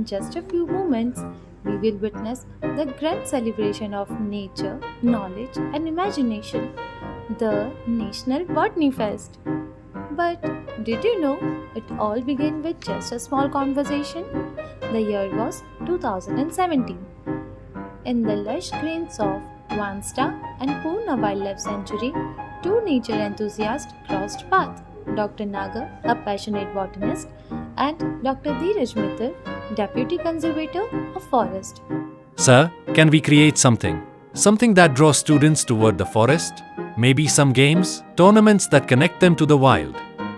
just a few moments, we will witness the grand celebration of nature, knowledge, and imagination, the National Botany Fest. But did you know it all began with just a small conversation? The year was 2017. In the lush greens of Vansta and Purna Wildlife Sanctuary, two nature enthusiasts crossed paths. Dr. Nagar, a passionate botanist, and Dr. Dheeraj Mittal, deputy conservator of forest. Sir, can we create something? Something that draws students toward the forest? Maybe some games? Tournaments that connect them to the wild?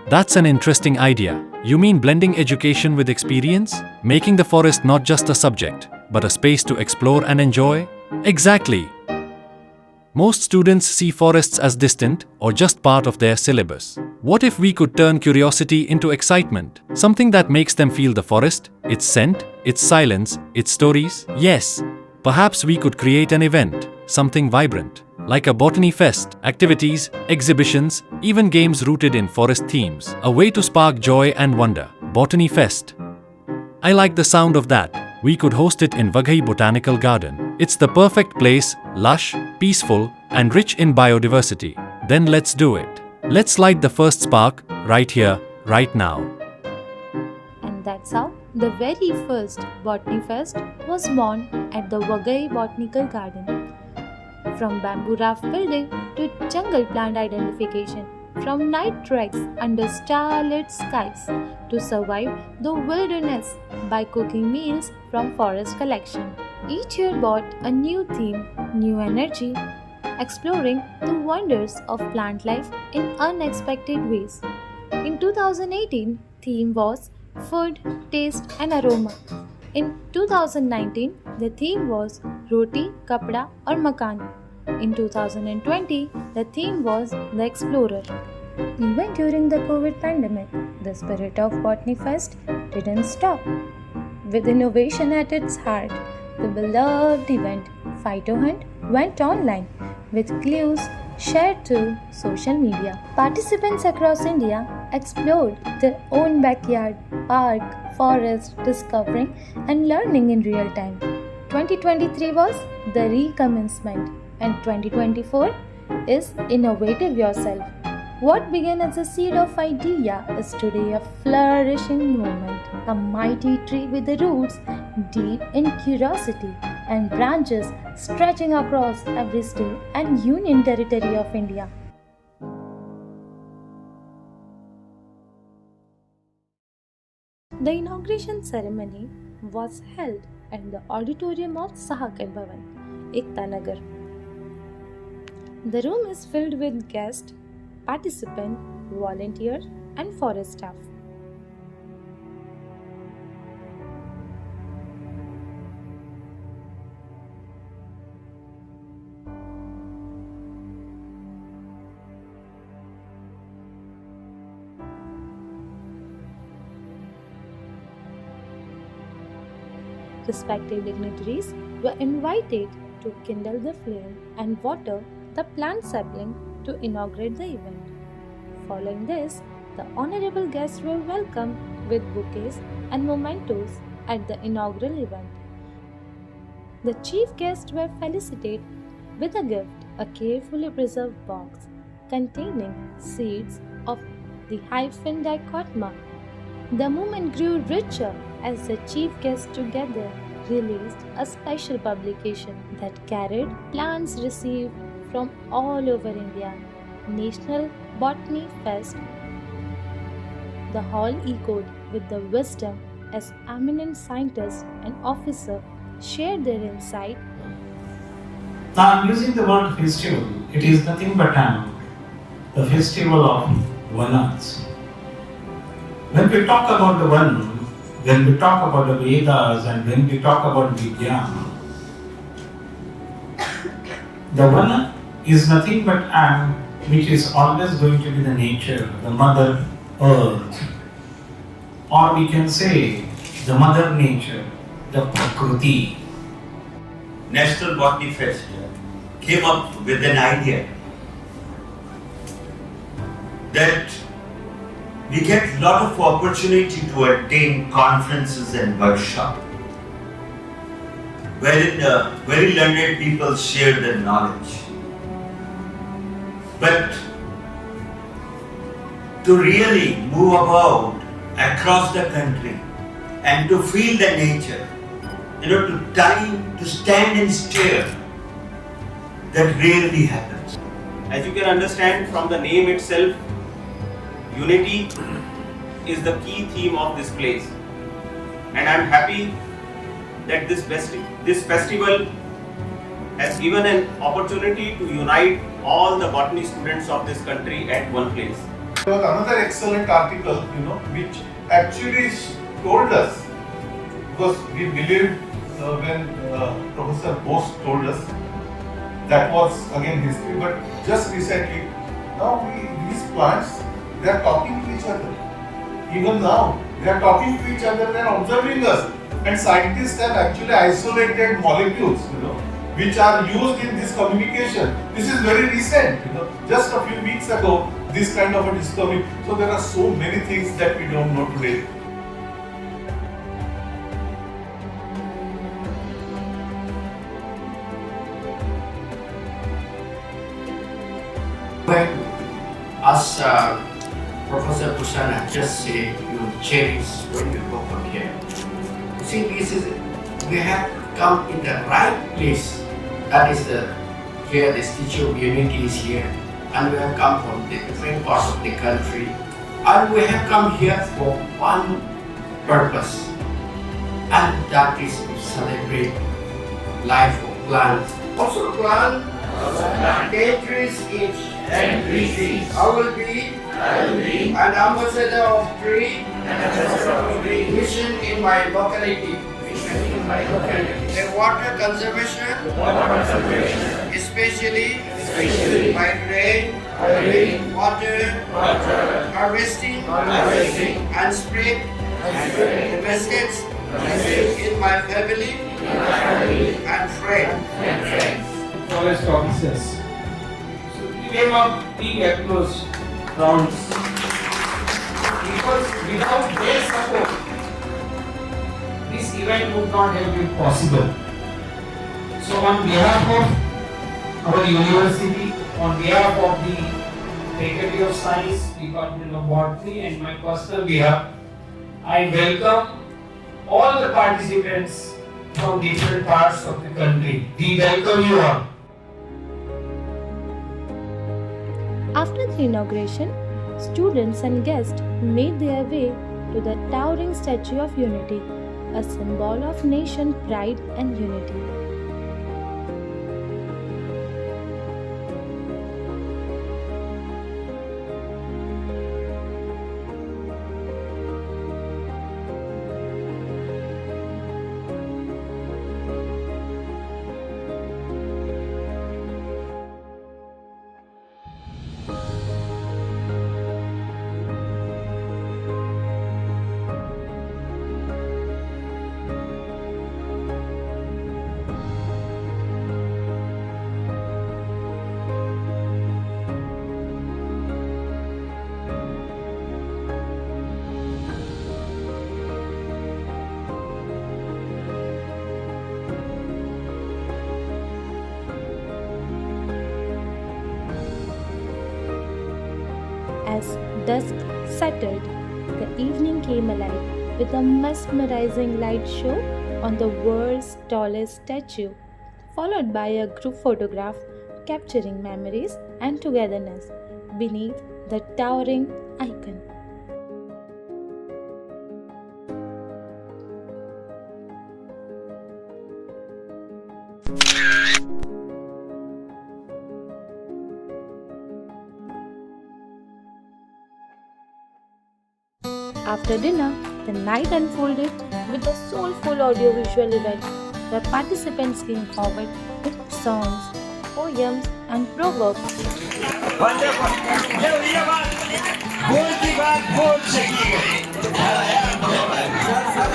That's an interesting idea. You mean blending education with experience? Making the forest not just a subject, but a space to explore and enjoy? Exactly. Most students see forests as distant or just part of their syllabus. What if we could turn curiosity into excitement? Something that makes them feel the forest, its scent, its silence, its stories? Yes. Perhaps we could create an event, something vibrant, like a botany fest, activities, exhibitions, even games rooted in forest themes. A way to spark joy and wonder. Botany Fest. I like the sound of that. We could host it in Vaghai Botanical Garden. It's the perfect place, lush, peaceful, and rich in biodiversity. Then let's do it. Let's light the first spark, right here, right now. And that's how the very first Botany Fest was born at the Vaghai Botanical Garden. From bamboo raft building to jungle plant identification, from night treks under starlit skies to survive the wilderness by cooking meals from forest collection. Each year brought a new theme, new energy, exploring the wonders of plant life in unexpected ways. In 2018, theme was Food, Taste and Aroma. In 2019, the theme was Roti, Kapda or Makan. In 2020, the theme was The Explorer. Even during the COVID pandemic, the spirit of Botany Fest didn't stop. With innovation at its heart, the beloved event Phytohunt went online with clues shared through social media. Participants across India explored their own backyard, park, forest, discovering and learning in real time. 2023 was the recommencement, and 2024 is Innovative Yourself. What began as a seed of idea is today a flourishing movement, a mighty tree with the roots deep in curiosity and branches stretching across every state and union territory of India. The inauguration ceremony was held in the auditorium of Sahakat Bhavan, Ekta Nagar. The room is filled with guests, participants, volunteers, and forest staff. Respected dignitaries were invited to kindle the flame and water the plant sapling to inaugurate the event. Following this, the honorable guests were welcomed with bouquets and mementos at the inaugural event. The chief guests were felicitated with a gift, a carefully preserved box containing seeds of the hyphaeum dichotma. The moment grew richer as the chief guests together released a special publication that carried plants received from all over India. National Botany Fest. The hall echoed with the wisdom as eminent scientists and officers shared their insight. Now I'm using the word festival. It is nothing but the festival of Vanas. When we talk about the Van, when we talk about the Vedas and when we talk about Vijnana, the Vana is nothing but which is always going to be the nature, the mother earth, or we can say the mother nature, the Prakriti. National Botany Fest came up with an idea that we get a lot of opportunity to attend conferences and workshops. wherein very learned people share their knowledge. But to really move about across the country and to feel the nature, to stand and stare, that rarely happens. As you can understand from the name itself, unity is the key theme of this place. And I am happy that this festival has given an opportunity to unite all the botany students of this country at one place. There was another excellent article, which actually told us, because we believed when Professor Bose told us, that was again history, but just recently, now these plants, they are talking to each other. Even now, they are talking to each other, they are observing us. And scientists have actually isolated molecules, which are used in this communication. This is very recent, just a few weeks ago, this kind of a discovery. So there are so many things that we don't know today. When, as Professor Pusana just said, you cherish when you go from here. You see, we have come in the right place. That is here the Statue of Unity is here. And we have come from the different parts of the country. And we have come here for one purpose. And that is to celebrate life of plants. Also plant, dead trees each. I will be an ambassador of tree mission in my locality. The water conservation, especially by rain, water, harvesting, and spread the message in my family and friends. Forest officers. So we came up being close rounds because without their support, this event would not have been possible. So on behalf of our university, on behalf of the Faculty of Science, Department of Botany, and my personal behalf, I welcome all the participants from different parts of the country. We welcome you all. After the inauguration, students and guests made their way to the towering Statue of Unity, a symbol of nation pride and unity. As dusk settled, the evening came alive with a mesmerizing light show on the world's tallest statue, followed by a group photograph capturing memories and togetherness beneath the towering icon. After dinner, the night unfolded with a soulful audiovisual event where participants came forward with songs, poems, and proverbs.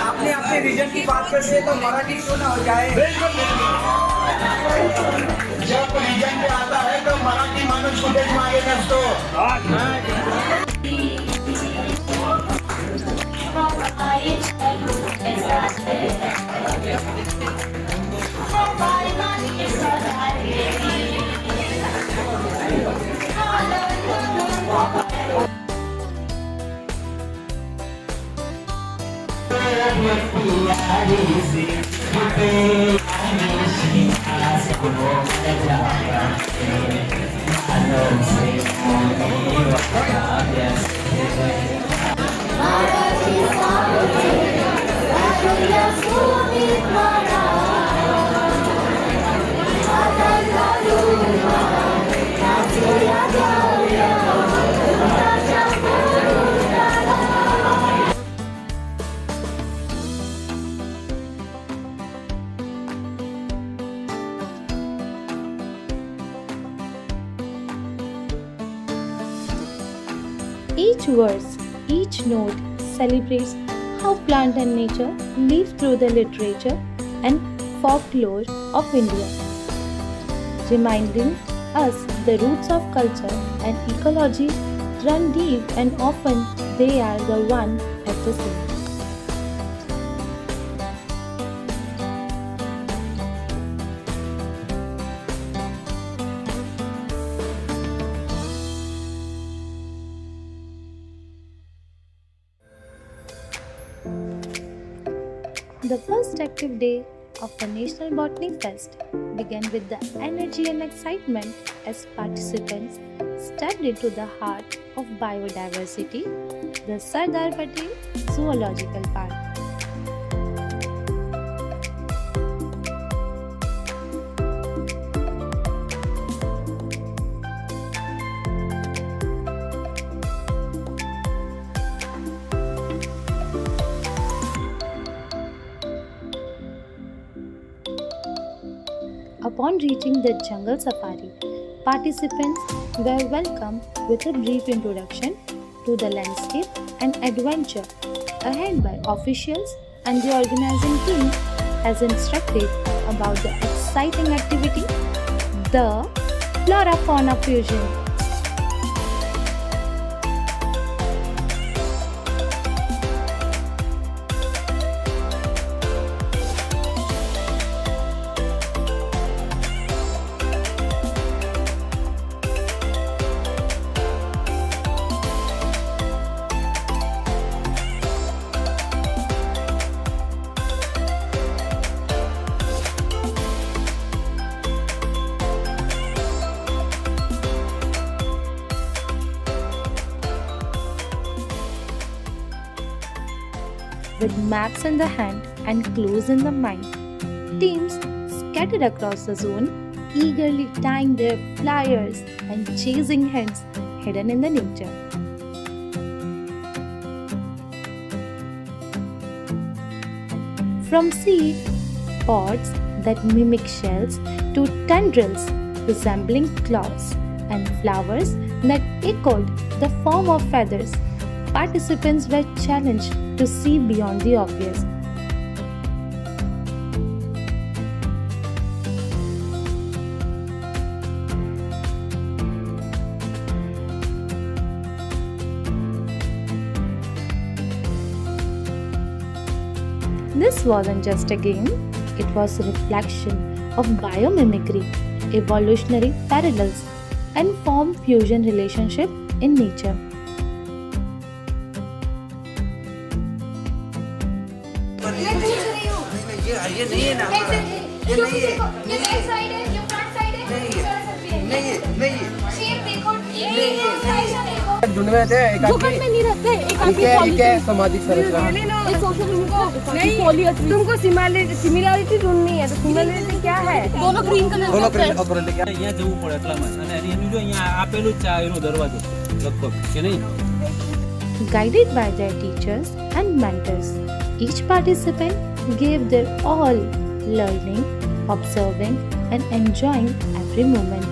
अपने अपने reason की बात करते हैं तो मराठी क्यों ना हो जाए? जब रीजन पे आता है तो मराठी माणूस कुठेच मागे नसतो. Each verse, each note celebrates how plant and nature live through the literature and folklore of India, reminding us the roots of culture and ecology run deep and often they are the one at the same. The first active day of the National Botany Fest began with the energy and excitement as participants stepped into the heart of biodiversity, the Sardar Patel Zoological Park. Upon reaching the jungle safari, participants were welcomed with a brief introduction to the landscape and adventure ahead by officials, and the organizing team has instructed about the exciting activity, the Flora Fauna Fusion. With maps in the hand and clues in the mind, teams scattered across the zone, eagerly tying their flyers and chasing hints hidden in the nature. From seed pods that mimic shells to tendrils resembling claws and flowers that echoed the form of feathers, participants were challenged to see beyond the obvious. This wasn't just a game, it was a reflection of biomimicry, evolutionary parallels, and form fusion relationship in nature. ये नहीं है ना ये नहीं है ये back side है ये फ्रंट साइड है नहीं है नहीं है शेप देखो ये है दुनिया में थे एक आदमी में नहीं रहते एक आदमी क्या सामाजिक संरचना एक सोशल नहीं पॉलियस तुमको सिमिलरिटी ढूंढनी है तो सिमिलरिटी क्या है दोनों ग्रीन कलर दोनों क्या यहाँ जવું પડે એટલામાં અને એનું જો અહીંયા આપેલું જ છે એનો દરવાજો લગભગ કે નહીં. Guided by their teachers and mentors, each participant gave their all, learning, observing, and enjoying every moment.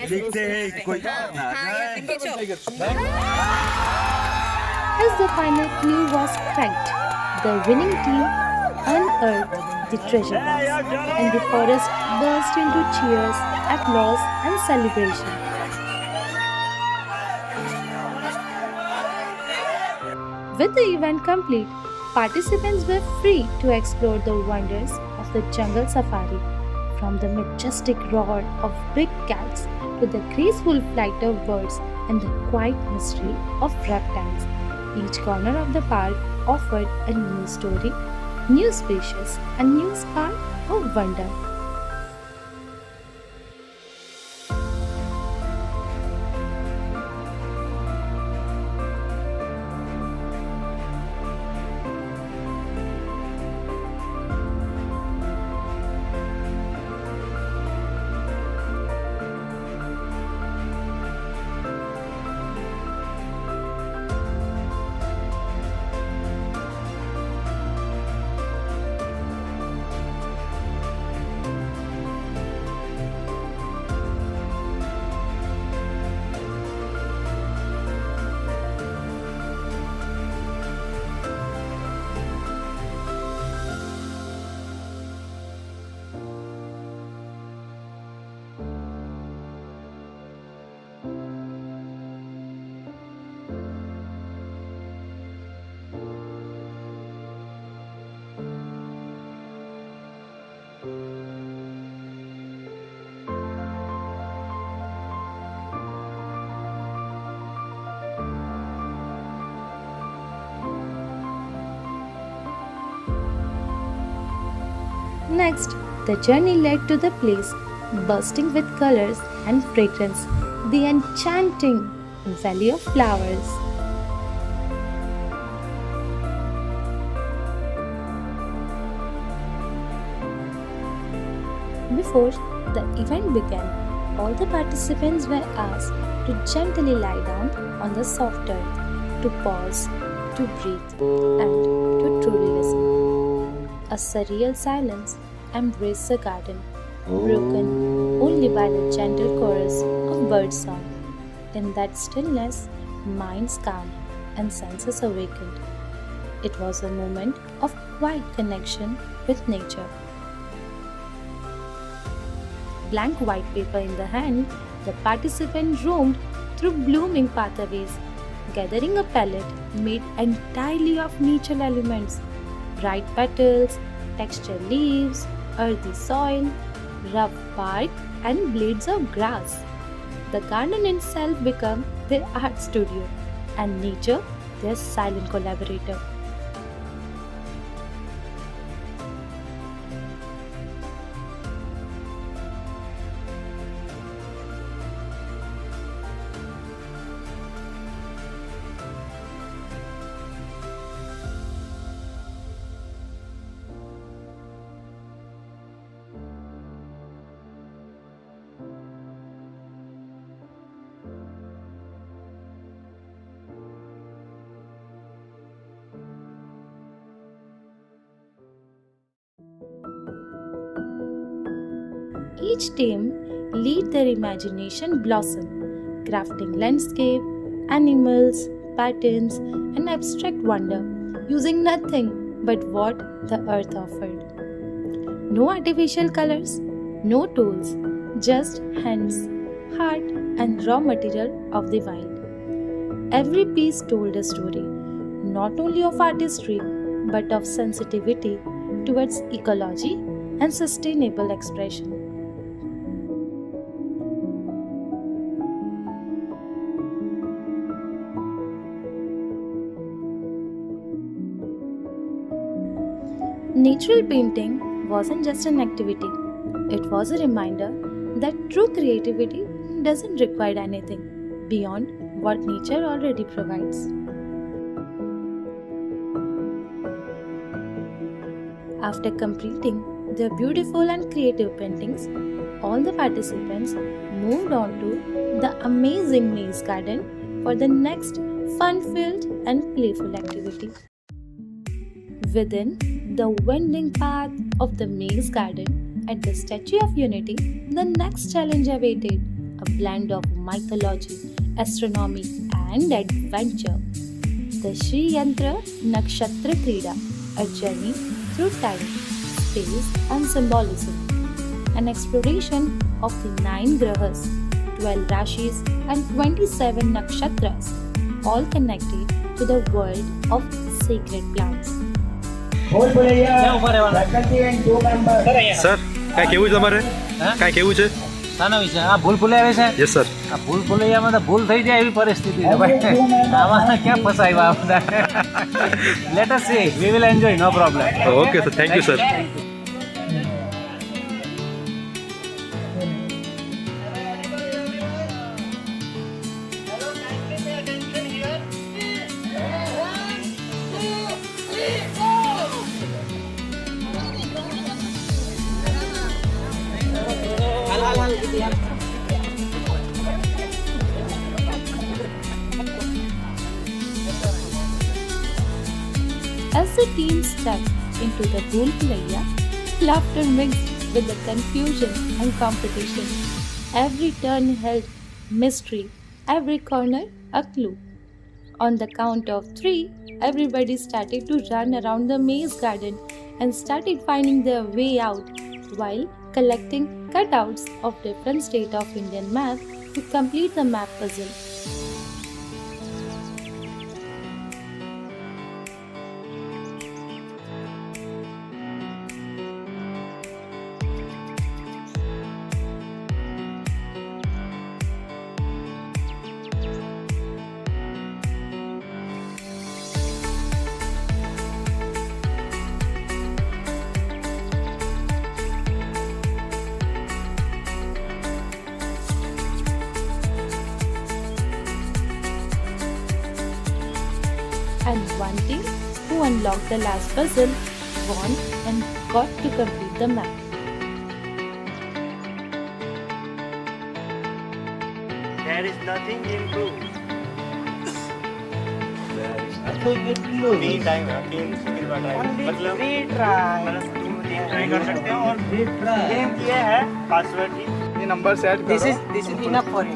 As the final clue was cracked, the winning team earth the treasure was, and the forest burst into cheers, applause, and celebration. With the event complete, participants were free to explore the wonders of the jungle safari, from the majestic roar of big cats to the graceful flight of birds and the quiet mystery of reptiles. Each corner of the park offered a new story, new species, and new spark of wonder. Next, the journey led to the place bursting with colors and fragrance, the enchanting Valley of Flowers. Before the event began, all the participants were asked to gently lie down on the soft earth, to pause, to breathe, and to truly listen. A surreal silence embraced the garden, broken only by the gentle chorus of birdsong. In that stillness, minds calmed and senses awakened. It was a moment of quiet connection with nature. Blank white paper in the hand, the participant roamed through blooming pathways, gathering a palette made entirely of natural elements: bright petals, textured leaves, earthy soil, rough bark, and blades of grass. The garden itself became their art studio, and nature their silent collaborator. Each team let their imagination blossom, crafting landscape, animals, patterns, and abstract wonder, using nothing but what the earth offered. No artificial colors, no tools, just hands, heart, and raw material of the wild. Every piece told a story, not only of artistry, but of sensitivity towards ecology and sustainable expression. Natural painting wasn't just an activity, it was a reminder that true creativity doesn't require anything beyond what nature already provides. After completing their beautiful and creative paintings, all the participants moved on to the amazing maze garden for the next fun-filled and playful activity. Within the winding path of the maze garden at the Statue of Unity, the next challenge awaited: a blend of mythology, astronomy, and adventure. The Sri Yantra Nakshatra Krida, a journey through time. space and symbolism. An exploration of the 9 grahas, 12 rashis, and 27 nakshatras, all connected to the world of sacred plants. Sir કાંઈ કેવું છે તમારે કાંઈ કેવું છે શાના વિશે આ ભૂલ ભૂલાવે છે યસ સર આ ભૂલ ભૂલૈયામાં તો ભૂલ થઈ જાય એવી પરિસ્થિતિ છે ભાઈ આમાં ક્યાં ફસાવ્યા બધા let us see we will enjoy no problem okay sir thank you sir As the team stepped into the Bhool Bhulaiya, laughter mixed with the confusion and competition. Every turn held mystery, every corner a clue. On the count of 3, everybody started to run around the maze garden and started finding their way out while collecting cutouts of different state of Indian map to complete the map puzzle. And one team who unlocked the last puzzle won and got to complete the map. There is nothing improved. तीन time है तीन मतलब free try तुम try कर सकते हो और game ये है पासवर्ड ही ये नंबर सेट करो this is enough for you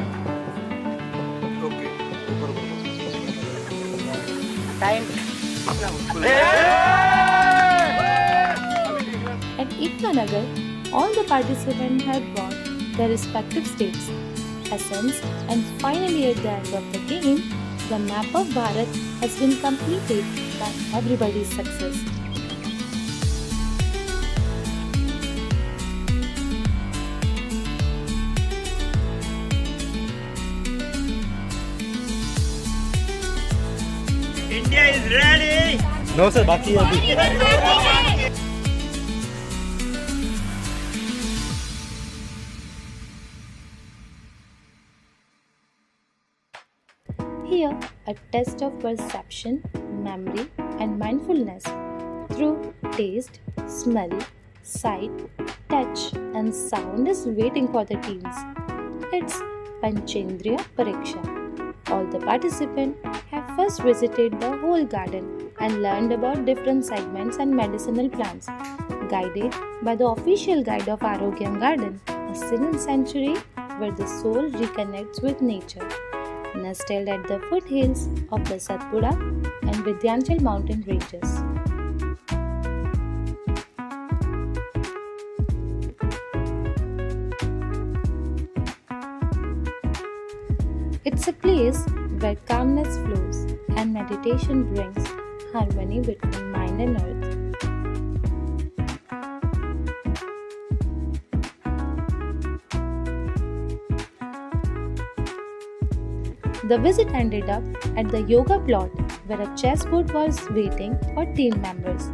okay time At Ekanagar, all the participants had won their respective states, essence, and finally at the end of the game, the map of Bharat has been completed by everybody's success. India is ready. No sir बाकी है अभी Here, a test of perception, memory, and mindfulness through taste, smell, sight, touch, and sound is waiting for the teams. It's Panchendriya Pariksha. All the participants have first visited the whole garden and learned about different segments and medicinal plants, guided by the official guide of Arogyam Garden, a serene sanctuary where the soul reconnects with nature. Nestled at the foothills of the Satpura and Vindhyachal mountain ranges. It's a place where calmness flows and meditation brings harmony between mind and earth. The visit ended up at the yoga plot where a chessboard was waiting for team members.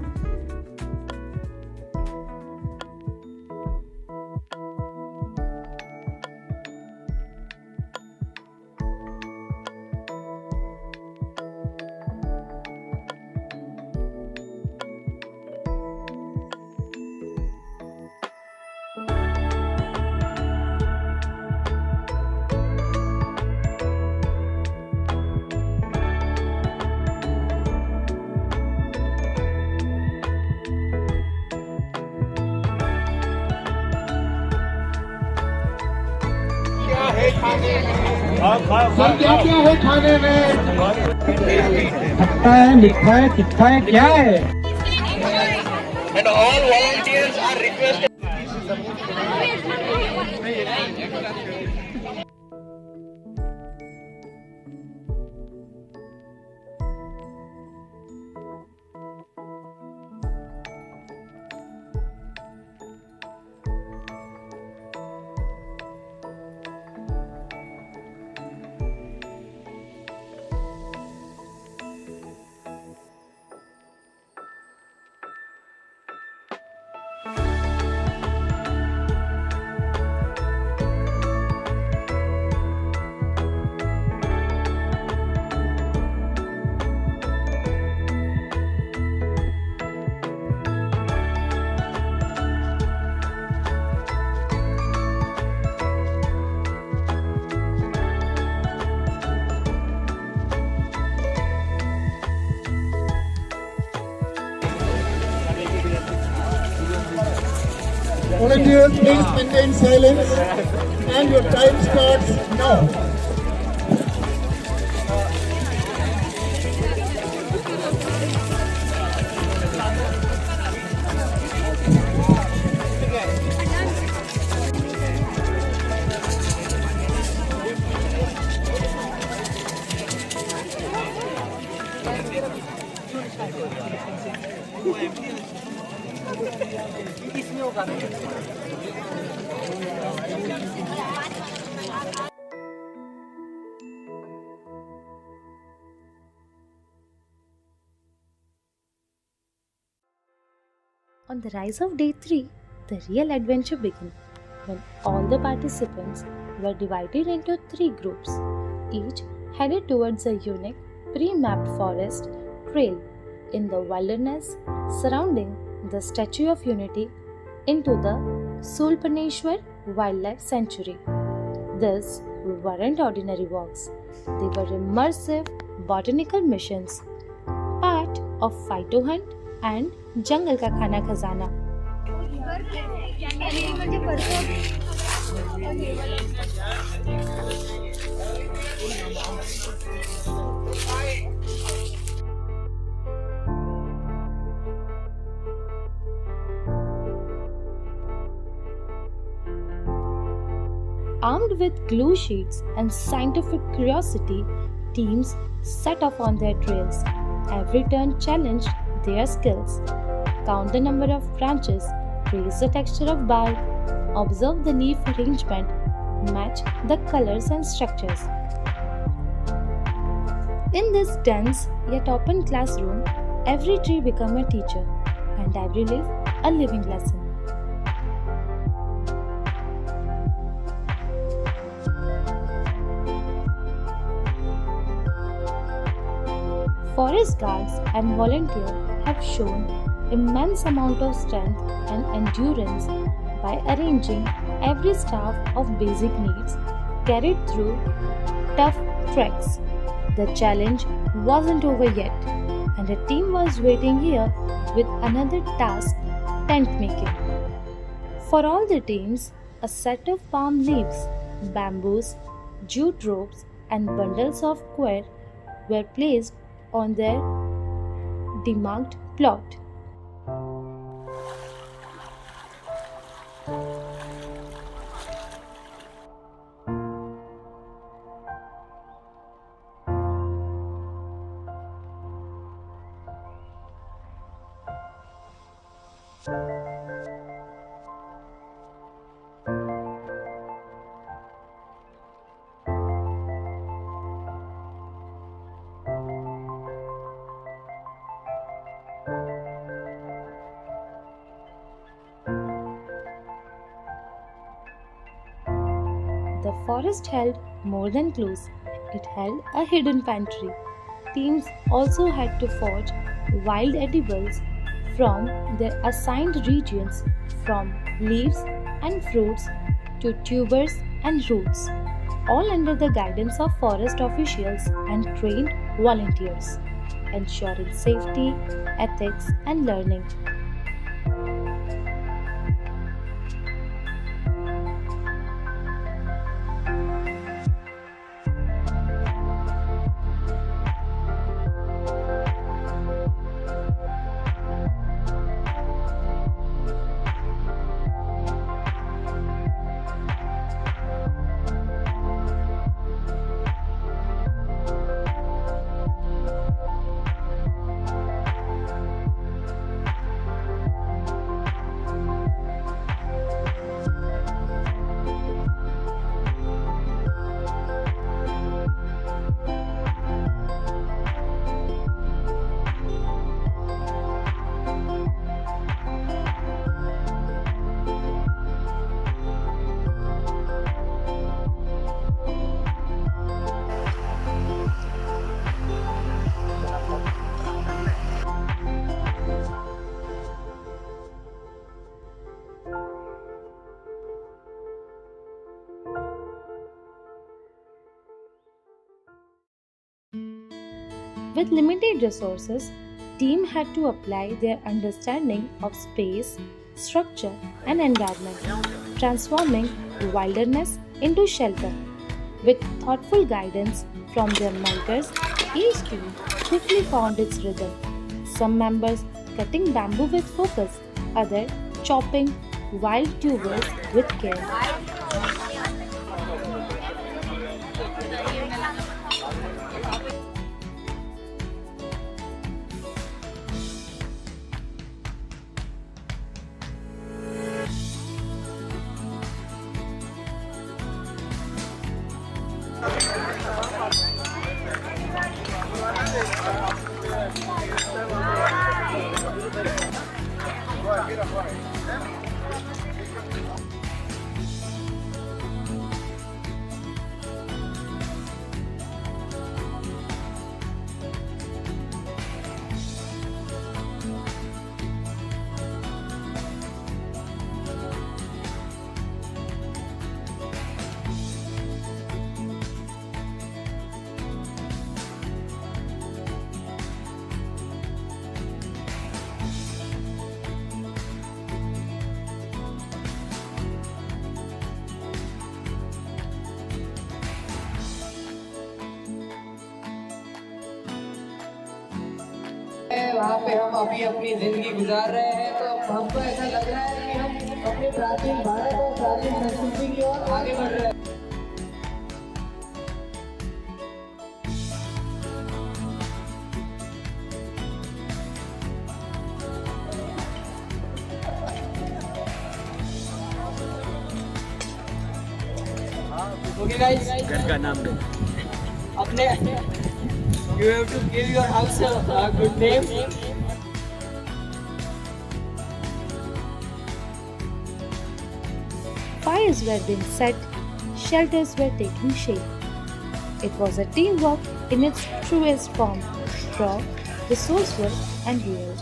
Sir क्या क्या है खाने में खट्टा है मीठा है तीखा है क्या है and all volunteers are requested. Volunteers, please maintain silence and your time starts now. On the rise of day 3, the real adventure began when all the participants were divided into 3 groups, each headed towards a unique pre-mapped forest trail in the wilderness surrounding the Statue of Unity into the Sulpaneshwar Wildlife Sanctuary. These weren't ordinary walks, they were immersive botanical missions, part of Phyto Hunt and जंगल का खाना खजाना. Armed with glue sheets and scientific curiosity, teams set off on their trails. Every turn challenged their skills. Count the number of branches, trace the texture of bark, observe the leaf arrangement, match the colors and structures. In this dense yet open classroom, every tree becomes a teacher and every leaf a living lesson. Forest guards and volunteers have shown immense amount of strength and endurance by arranging every staff of basic needs carried through tough treks. The challenge wasn't over yet, and a team was waiting here with another task, tent making. For all the teams, a set of palm leaves, bamboos, jute ropes, and bundles of coir were placed on their demarked plot. The forest held more than clues, it held a hidden pantry. Teams also had to forage wild edibles from their assigned regions, from leaves and fruits to tubers and roots, all under the guidance of forest officials and trained volunteers, ensuring safety, ethics, and learning. With limited resources, team had to apply their understanding of space, structure, and environment, transforming wilderness into shelter. With thoughtful guidance from their mentors, each team quickly found its rhythm. Some members cutting bamboo with focus, others chopping wild tubers with care. वहाँ पे हम अभी अपनी जिंदगी गुजार रहे हैं, तो हमको ऐसा लग रहा है कि हम अपने प्राचीन भारत और प्राचीन संस्कृति की ओर आगे बढ़ रहे हैं। Okay guys, घर का नाम दे। अपने you have to give your house a good name. Fires were being set, shelters were taking shape. It was a teamwork in its truest form, raw, resourceful, and real.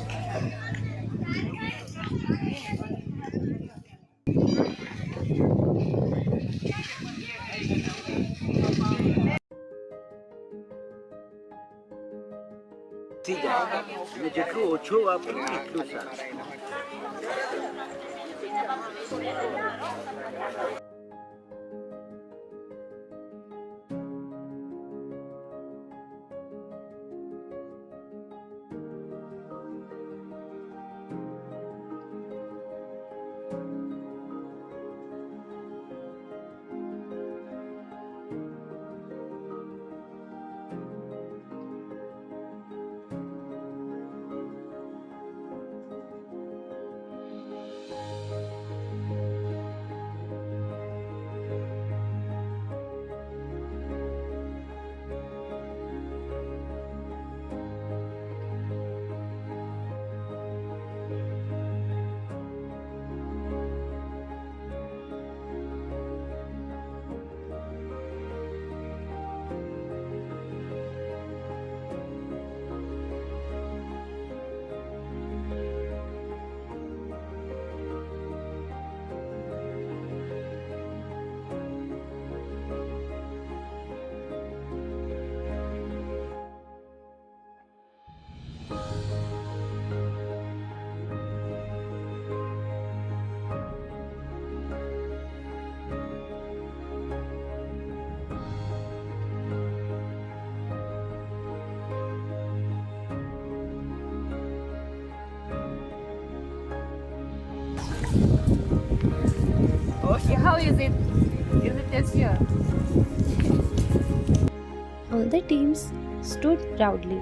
Okay, how is it? Is it tastier? All the teams stood proudly,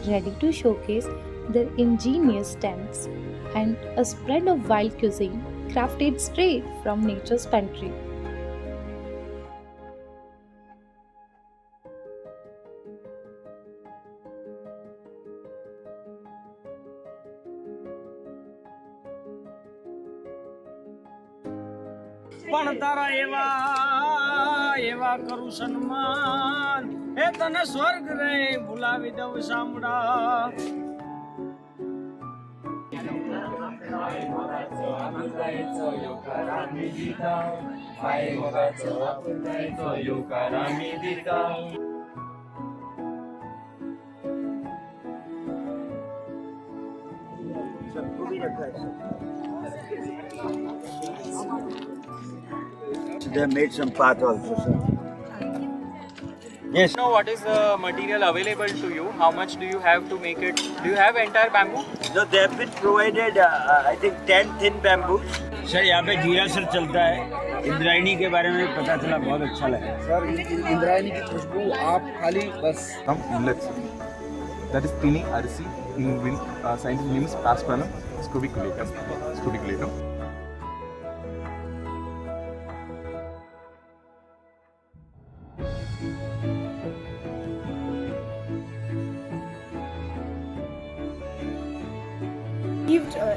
ready to showcase their ingenious tents and a spread of wild cuisine crafted straight from nature's pantry. પણ તારા એવા કરું સન્માન એ તને સ્વર્ગ રે ભૂલાવી દઉં સામડા They made some path also, sir. Yes. Know what is the material available to you? How much do you have to make it? Do you have entire bamboo? No, they have been provided, I think, 10 thin bamboos. Sir यहाँ पे जीरा sir चलता है, इंद्रायणी के बारे में पता चला, बहुत अच्छा लगा। सर इंद्रायणी की खुशबू आप खाली बस हम inlets, that is thinning अरिसी in scientific name is Paspalum scubiculata.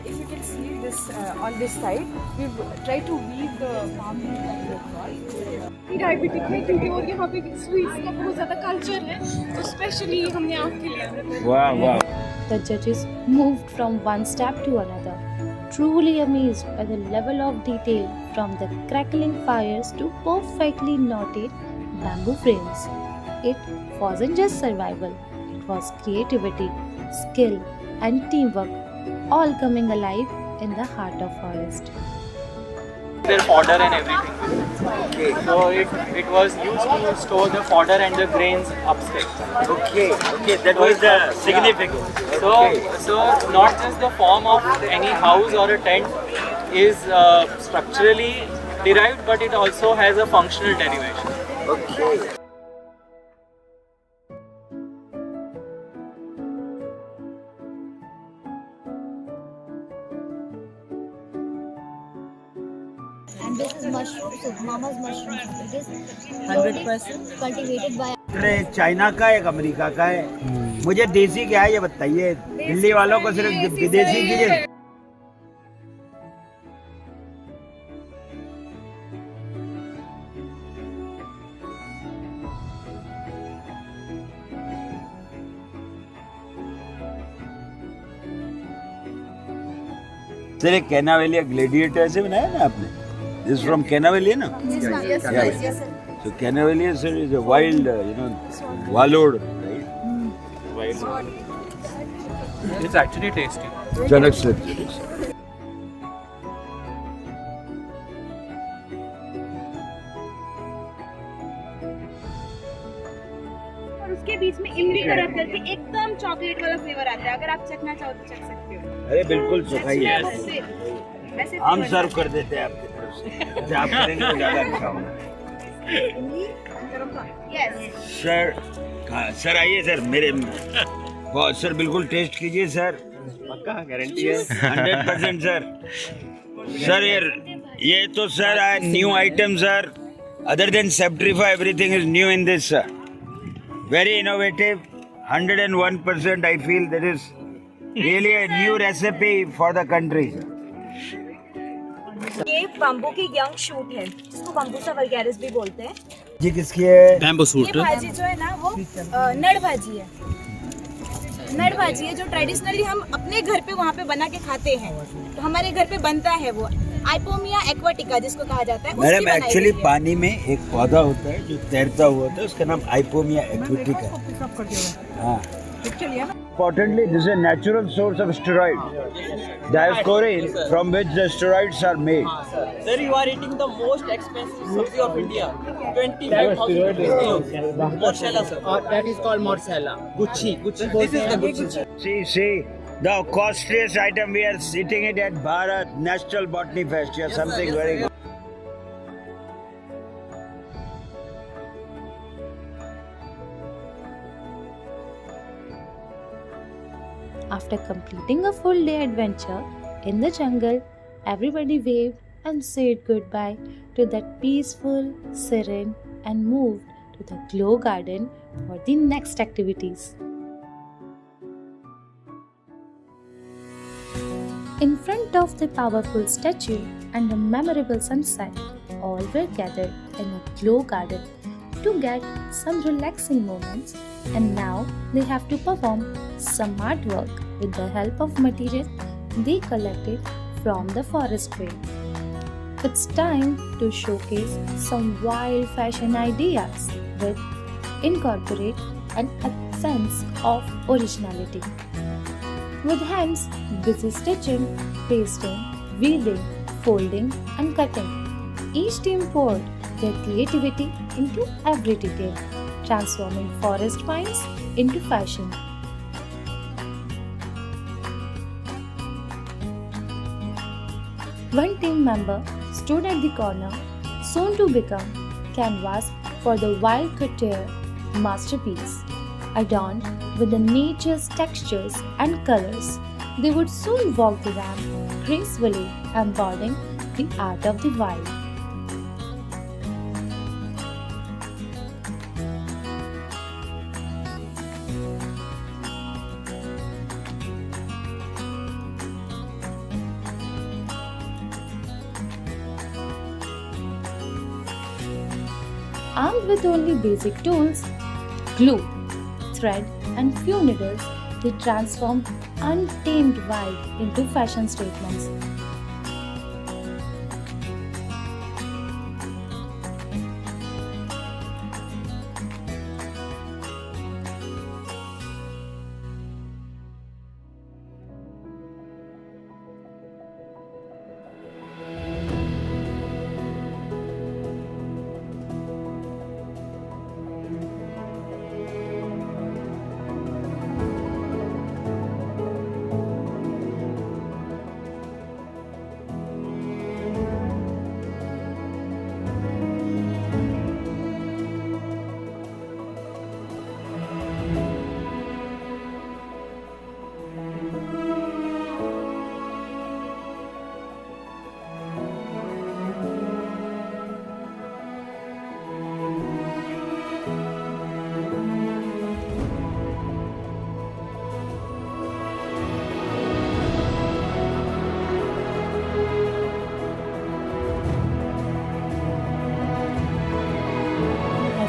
If you can see this on this side, we've tried to weave the palm leaf like that. Diabetic है क्योंकि और यहाँ पे स्वीट्स का बहुत ज़्यादा कल्चर है, तो स्पेशली हमने आपके लिए वाह वाह। The judges moved from one step to another, truly amazed by the level of detail from the crackling fires to perfectly knotted bamboo frames. It wasn't just survival, it was creativity, skill and teamwork, all coming alive in the heart of forest. Their fodder and everything. So it was used to store the fodder and the grains upstairs. Okay, that was the significance. So not just the form of any house or a tent is structurally derived, but it also has a functional derivation. Okay. And this is mushroom soup, Mama's mushroom soup. It is 100% cultivated by. China का एक America का है, मुझे देसी क्या है ये बताइए, दिल्ली वालों को सिर्फ विदेशी चीजें। सर एक कैनावेलिया ग्लेडिएटर से बनाया ना आपने? This is from Canavalia, no? Yes, ma'am. Yes, sir. So Canavalia, sir, is a wild, wallowed, right? Wild. It's actually tasty. Chanak sir. और उसके बीच में इमली का रख करके एकदम चॉकलेट वाला फ्लेवर आता है। अगर आप चखना चाहो तो चख सकते हो। अरे बिल्कुल सुखाइए। ऐसे हम सर्व कर देते हैं आपकी तरफ से। आप करेंगे तो ज़्यादा अच्छा होगा। सर आइए सर, मेरे बहुत सर बिल्कुल टेस्ट कीजिए सर। पक्का गारंटी है? 100% सर। सर ये तो sir new item sir. Other than Septrify, everything is new in this sir. Very innovative. 101% I feel that is really a new recipe for the country. ये bamboo की young shoot है, इसको बम्बूसा vulgaris भी बोलते हैं। ये किसकी है? Bamboo suit. ये भाजी जो है ना वो नड़ भाजी है। नड़ भाजी है जो ट्रेडिशनली हम अपने घर पे वहाँ पे बना के खाते हैं। तो हमारे घर पे बनता है वो आइपोमिया एक्वाटिका जिसको कहा जाता है। मैडम एक्चुअली पानी में एक पौधा होता है जो तैरता हुआ होता है, उसका नाम आइपोमिया एक्वाटिका। हाँ। Importantly, this is a natural source of steroids, Dioscorin, from which the steroids are made. Sir, you are eating the most expensive sabzi of India. 25,000 kilos. Morsella, sir. That is called morsella. Gucci. This is the Gucci. See, the costliest item we are eating it at Bharat National Botany Fest. Yes, something very good. After completing a full day adventure in the jungle, everybody waved and said goodbye to that peaceful, serene, and moved to the Glow Garden for the next activities. In front of the powerful statue and a memorable sunset, all were gathered in a Glow Garden to get some relaxing moments, and now they have to perform some artwork with the help of material they collected from the forest trail. It's time to showcase some wild fashion ideas with incorporate an sense of originality. With hands busy stitching, pasting, weaving, folding, and cutting. Each team poured their creativity into every detail, transforming forest finds into fashion. One team member stood at the corner, soon to become canvas for the wild couture masterpiece. Adorned with the nature's textures and colors, they would soon walk the ramp gracefully, embodying the art of the wild. Armed with only basic tools, glue, thread, and few needles, they transformed untamed wild into fashion statements.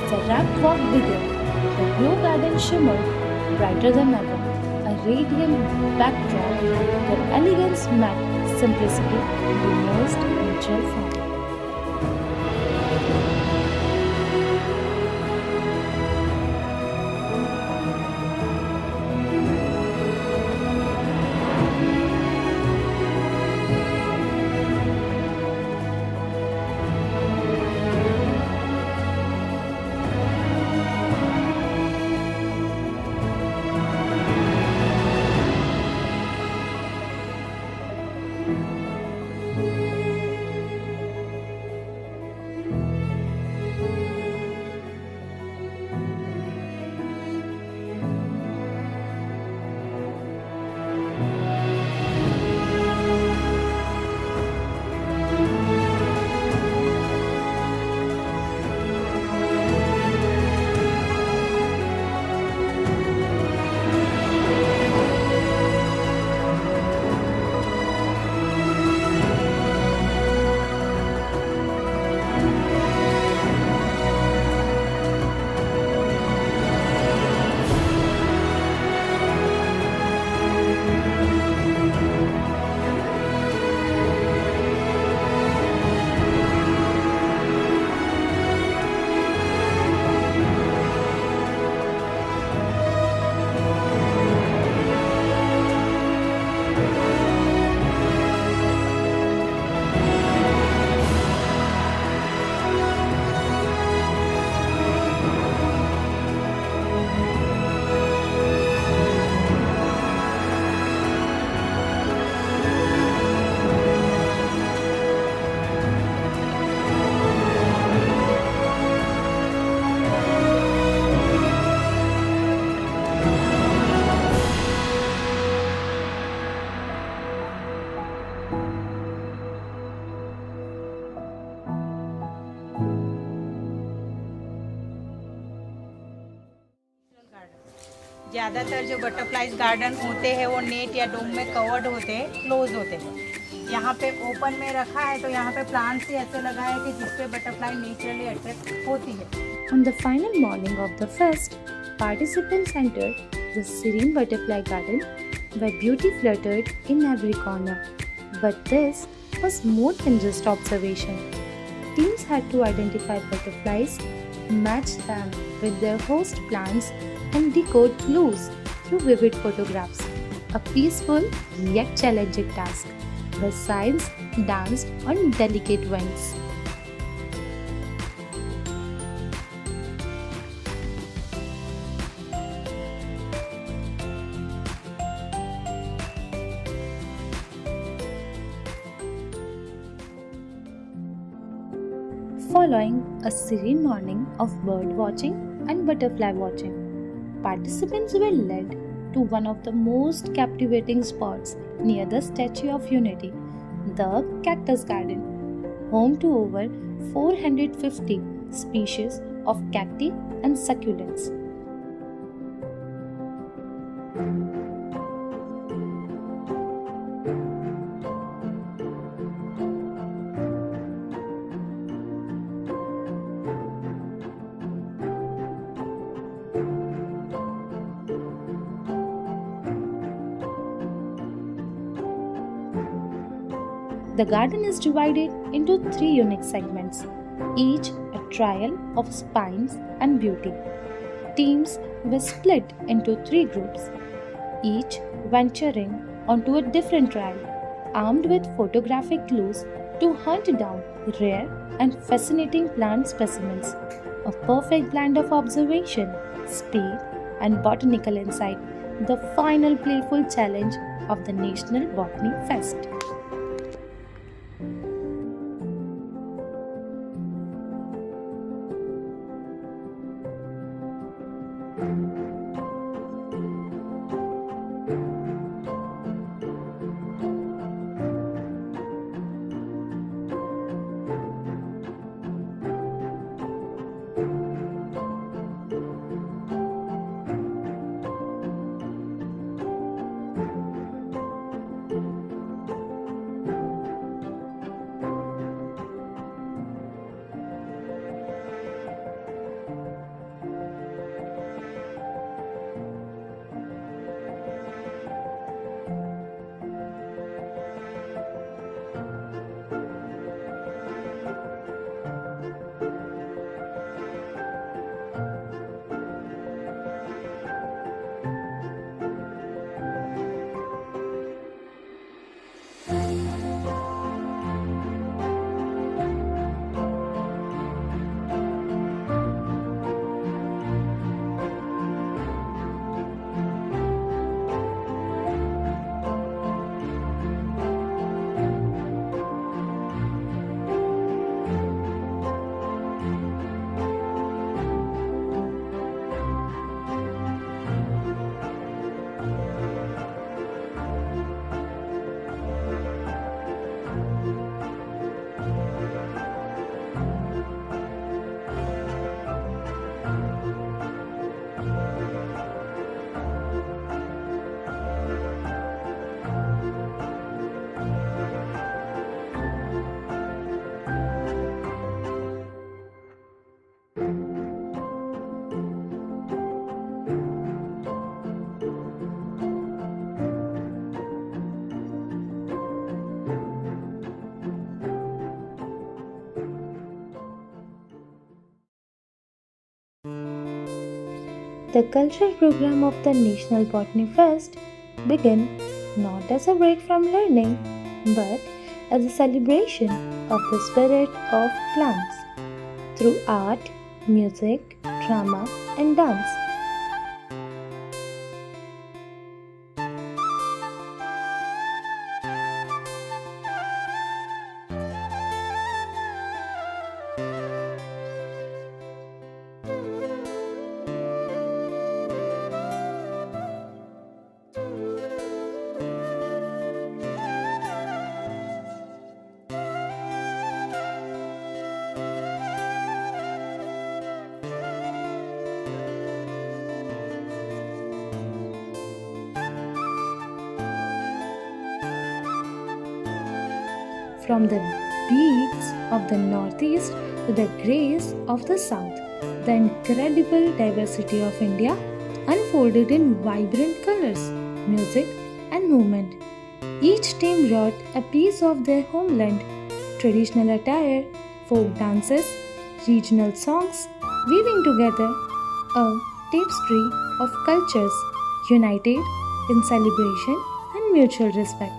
The ramp walk began. The blue garden shimmered brighter than ever. A radiant backdrop, their elegance met simplicity in the most natural form. ज़्यादातर जो butterflies garden होते हैं वो net या डोम में covered होते हैं, close होते हैं। यहाँ पे ओपन में रखा है तो यहाँ पे प्लांट्स ही ऐसे लगा है कि जिसपे बटरफ्लाई नेचुरली अट्रैक्ट होती है। On the final morning of the fest, participants entered the serene butterfly garden where beauty fluttered in every corner. But this was more than just observation. Teams had to identify butterflies, match them with their host plants, and decode clues through vivid photographs. A peaceful yet challenging task. The sides danced on delicate wings. Following a serene morning of bird watching and butterfly watching, participants were led to one of the most captivating spots near the Statue of Unity, the Cactus Garden, home to over 450 species of cacti and succulents. The garden is divided into 3 unique segments, each a trial of spines and beauty. Teams were split into 3 groups, each venturing onto a different trail, armed with photographic clues to hunt down rare and fascinating plant specimens. A perfect blend of observation, speed, and botanical insight, the final playful challenge of the National Botany Fest. The cultural program of the National Botany Fest began not as a break from learning, but as a celebration of the spirit of plants through art, music, drama, and dance. From the beats of the northeast to the grays of the south, the incredible diversity of India unfolded in vibrant colors, music, and movement. Each team brought a piece of their homeland, traditional attire, folk dances, regional songs, weaving together a tapestry of cultures united in celebration and mutual respect.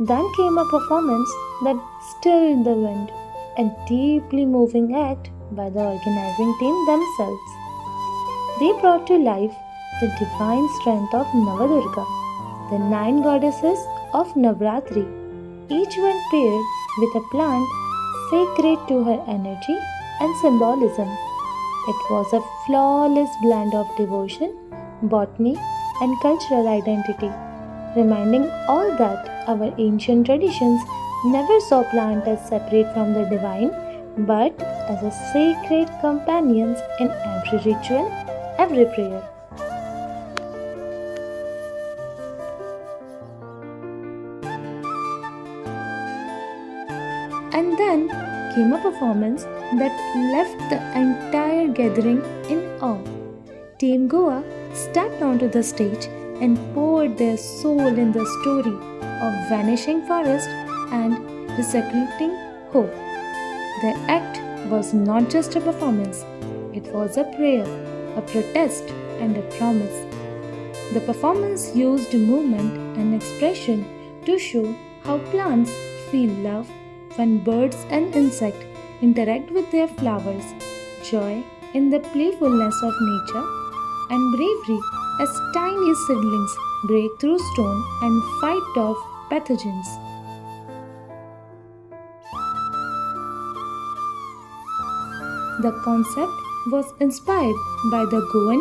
Then came a performance that stilled the wind, a deeply moving act by the organizing team themselves. They brought to life the divine strength of Navadurga, the 9 goddesses of Navratri, each one paired with a plant sacred to her energy and symbolism. It was a flawless blend of devotion, botany, and cultural identity, reminding all that our ancient traditions never saw plants as separate from the divine, but as a sacred companions in every ritual, every prayer. And then came a performance that left the entire gathering in awe. Team Goa stepped onto the stage and poured their soul in the story of vanishing forest and resurrecting hope. Their act was not just a performance, it was a prayer, a protest, and a promise. The performance used movement and expression to show how plants feel love when birds and insects interact with their flowers, joy in the playfulness of nature, and bravery as tiny seedlings break through stone and fight off pathogens. The concept was inspired by the Goan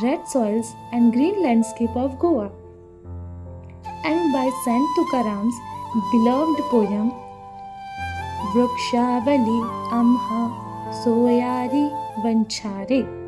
red soils and green landscape of Goa, and by Sant Tukaram's beloved poem Vrikshavali Amha Soyari Vanchare.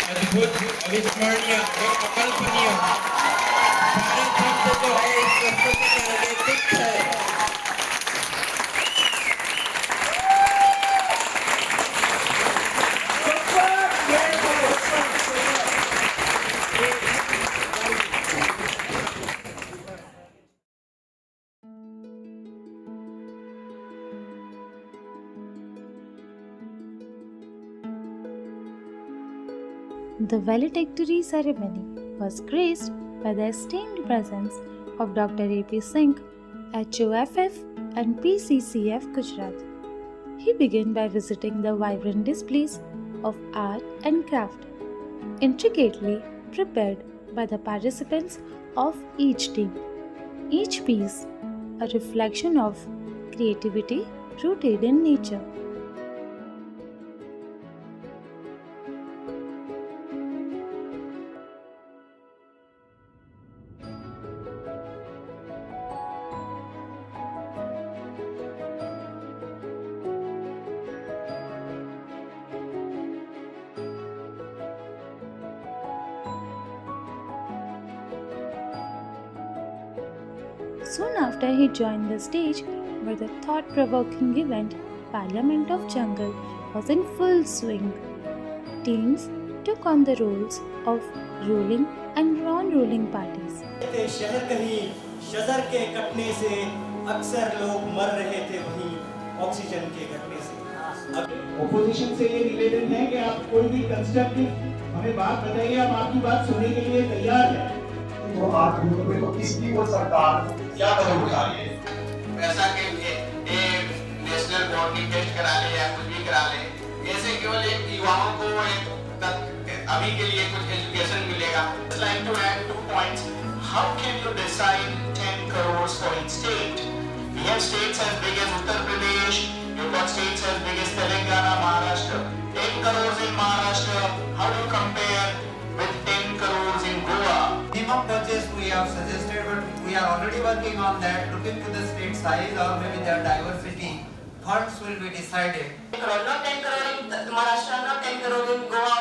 अद्भुत अविस्मरणीय और अकल्पनीय भारत रत्न जो है इस संस्कृति के आगे तुच्छ है। The valedictory ceremony was graced by the esteemed presence of Dr. A.P. Singh, HOFF and PCCF Gujarat. He began by visiting the vibrant displays of art and craft, intricately prepared by the participants of each team. Each piece a reflection of creativity rooted in nature. Soon after, he joined the stage where the thought-provoking event Parliament of Jungle was in full swing. Teams took on the roles of ruling and non-ruling parties. शहर कहीं शजर के कटने से अक्सर लोग मर रहे थे वहीं ऑक्सीजन के घटने से। ओपोजिशन से ये रिलेटेड है कि आप कोई भी कंस्ट्रक्टिव हमें बात बताइए, हम आपकी बात सुनने के लिए तैयार हैं। तो आज में तो किसकी वो सरकार क्या कदम उठा रही है? पैसा के नेशनल बॉन्डिंग टेस्ट करा ले या कुछ भी करा ले, ऐसे केवल एक युवाओं को अभी के लिए कुछ एजुकेशन मिलेगा। Like to add 2 points. How can you decide 10 crores for each state? We have states as big as Uttar Pradesh. You've got states as big as Telangana, Maharashtra. 10 crores in Maharashtra. How do you compare with 10 crores in Goa? Minimum budget have suggested, but we are already working on that. Look into the state size or maybe their diversity. Funds will be decided. Not 10 crore in Maharashtra, not 10 crore in Goa,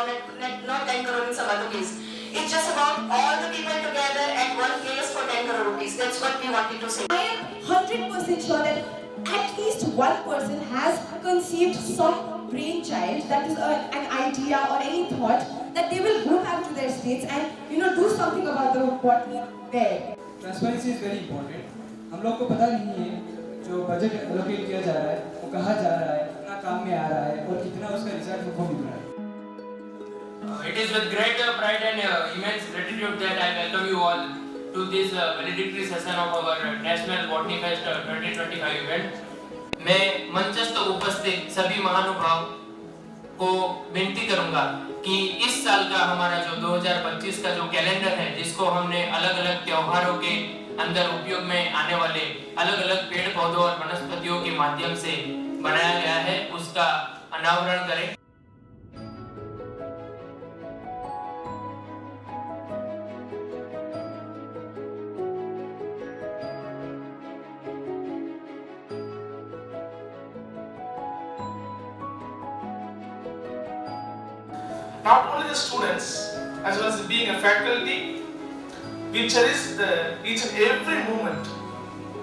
not 10 crore in some other place. It's just about all the people together at one place for 10 crore rupees. That's what we wanted to say. I am 100% sure that at least one person has conceived some brainchild, that is an idea or any thought, that they will go back to their states and do something about the botany there. Transparency is very important. हम लोग को पता नहीं है जो budget allocate किया जा रहा है वो कहाँ जा रहा है, कितना काम में आ रहा है और कितना उसका रिजल्ट हमको मिल रहा है. It is with great pride and immense gratitude that I welcome you all to this valedictory session of our National Botany Fest 2025 event. मैं मंचस्थ उपस्थित सभी महानुभाव को विनती करूंगा कि इस साल का हमारा जो 2025 का जो कैलेंडर है, जिसको हमने अलग-अलग त्योहारों के अंदर उपयोग में आने वाले अलग-अलग पेड़ पौधों और वनस्पतियों के माध्यम से बनाया गया है, उसका अनावरण करें. Not only the students, as well as being a faculty, we cherish each and every moment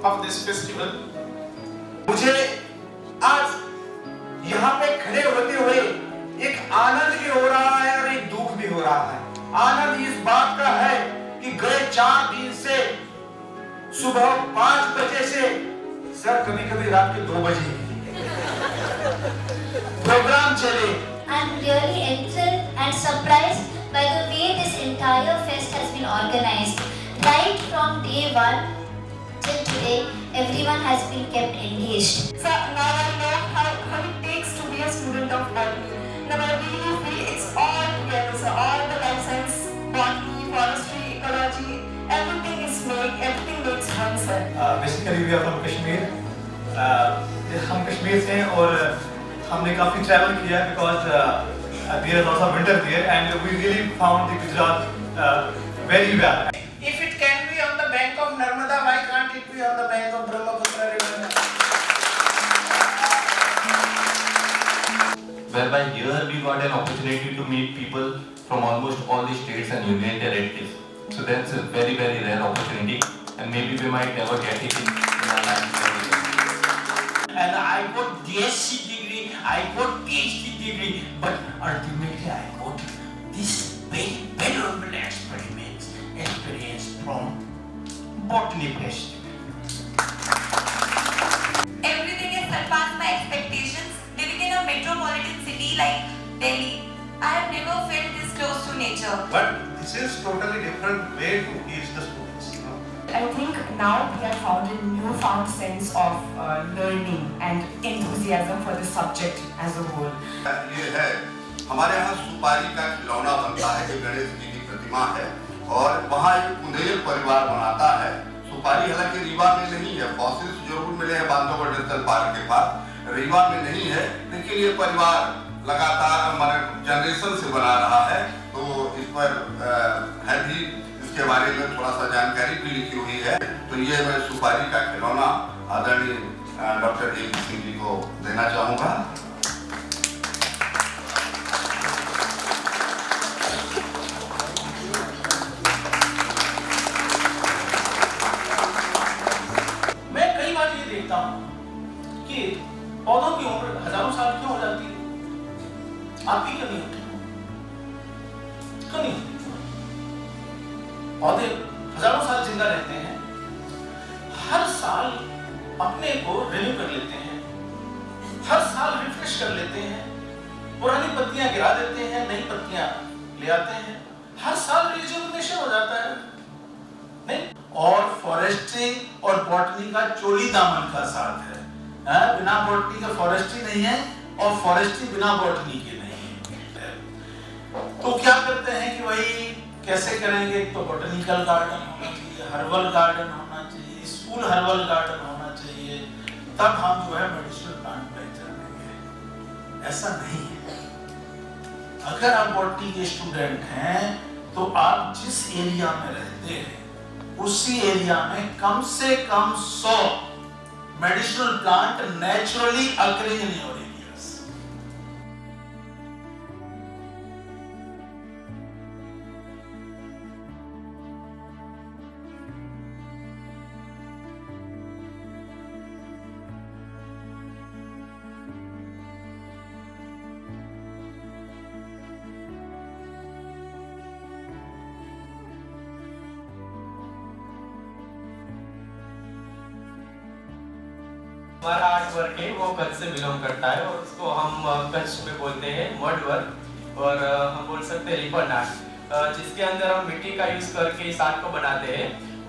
of this festival. मुझे आज यहाँ पे खड़े होते हुए एक आनंद भी हो रहा है और एक दुख भी हो रहा है. आनंद इस बात का है कि गए 4 दिन से सुबह 5 बजे से सर कभी-कभी रात के 2 बजे प्रोग्राम चले. I'm really enthralled and surprised by the way this entire fest has been organized. Right from day 1 till today, everyone has been kept engaged. So now I know how it takes to be a student of botany. Now I really feel it's all together. So all the life science, botany, forestry, ecology, everything makes fun, sir. Basically, we are from Kashmir. हम कश्मीर से हैं और हमने काफी travel किया है because there is also winter there and we really found the Gujarat very well. If it can be on the bank of Narmada, why can't it be on the bank of Brahmaputra river? Whereby here we got an opportunity to meet people from almost all the states and union territories. So that's a very, very rare opportunity and maybe we might never get it in our life. And I got DSc degree, I got PhD degree, but ultimately I got this very valuable experience from Botany Fest. Everything has surpassed my expectations. Living in a metropolitan city like Delhi, I have never felt this close to nature. But this is totally different way to teach the students. I think now we have found a newfound sense of learning and enthusiasm for the subject as a whole. ये है हमारे यहाँ सुपारी का खिलौना बनता है जो गणेश जी की प्रतिमा है और वहाँ एक कुंदेल परिवार बनाता है. सुपारी हालांकि रीवा में नहीं है, फॉसिल्स जरूर मिले हैं बांधवगढ़ नेशनल पार्क के पास, रीवा में नहीं है, लेकिन ये परिवार लगातार हमारे जनरेशन से बना रहा है. तो इस पर है भी इसके बारे में थोड़ा सा जानकारी भी लिखी हुई है. तो ये मैं सुपारी का खिलौना आदरणीय डॉक्टर A.P. सिंह जी को देना चाहूँगा. मैं कई बार ये देखता हूँ कि पौधों की उम्र हजारों साल क्यों हो जाती है, आपकी क्यों नहीं होती? क्यों नहीं होती? पौधे हजारों साल जिंदा रहते हैं, हर साल अपने को रिन्यू कर लेते हैं, हर साल रिफ्रेश कर लेते हैं, पुरानी पत्तियां गिरा देते हैं, नई पत्तियां ले आते हैं, हर साल रिजुविनेशन हो जाता है. नहीं, और फॉरेस्ट्री और बॉटनी का चोली दामन का साथ है. बिना बॉटनी के फॉरेस्ट्री नहीं है और फॉरेस्ट्री बिना बॉटनी के नहीं है. तो क्या करते हैं कि भाई कैसे करेंगे, तो बॉटनिकल गार्डन होना चाहिए, हर्बल गार्डन होना चाहिए, स्कूल हर्बल गार्डन होना चाहिए, तब हम जो है मेडिसिनल प्लांट पे चलेंगे. ऐसा नहीं है. अगर आप बॉटनी के स्टूडेंट हैं तो आप जिस एरिया में रहते हैं उसी एरिया में कम से कम 100 medicinal plant naturally occurring in your areas. हमारा आर्ट वर्क है वो कच्छ से बिलोंग करता है और उसको हम कच्छ में बोलते हैं मड वर्क और हम बोल सकते हैं लिपन आर्ट, जिसके अंदर हम मिट्टी का यूज करके इस आर्ट को बनाते हैं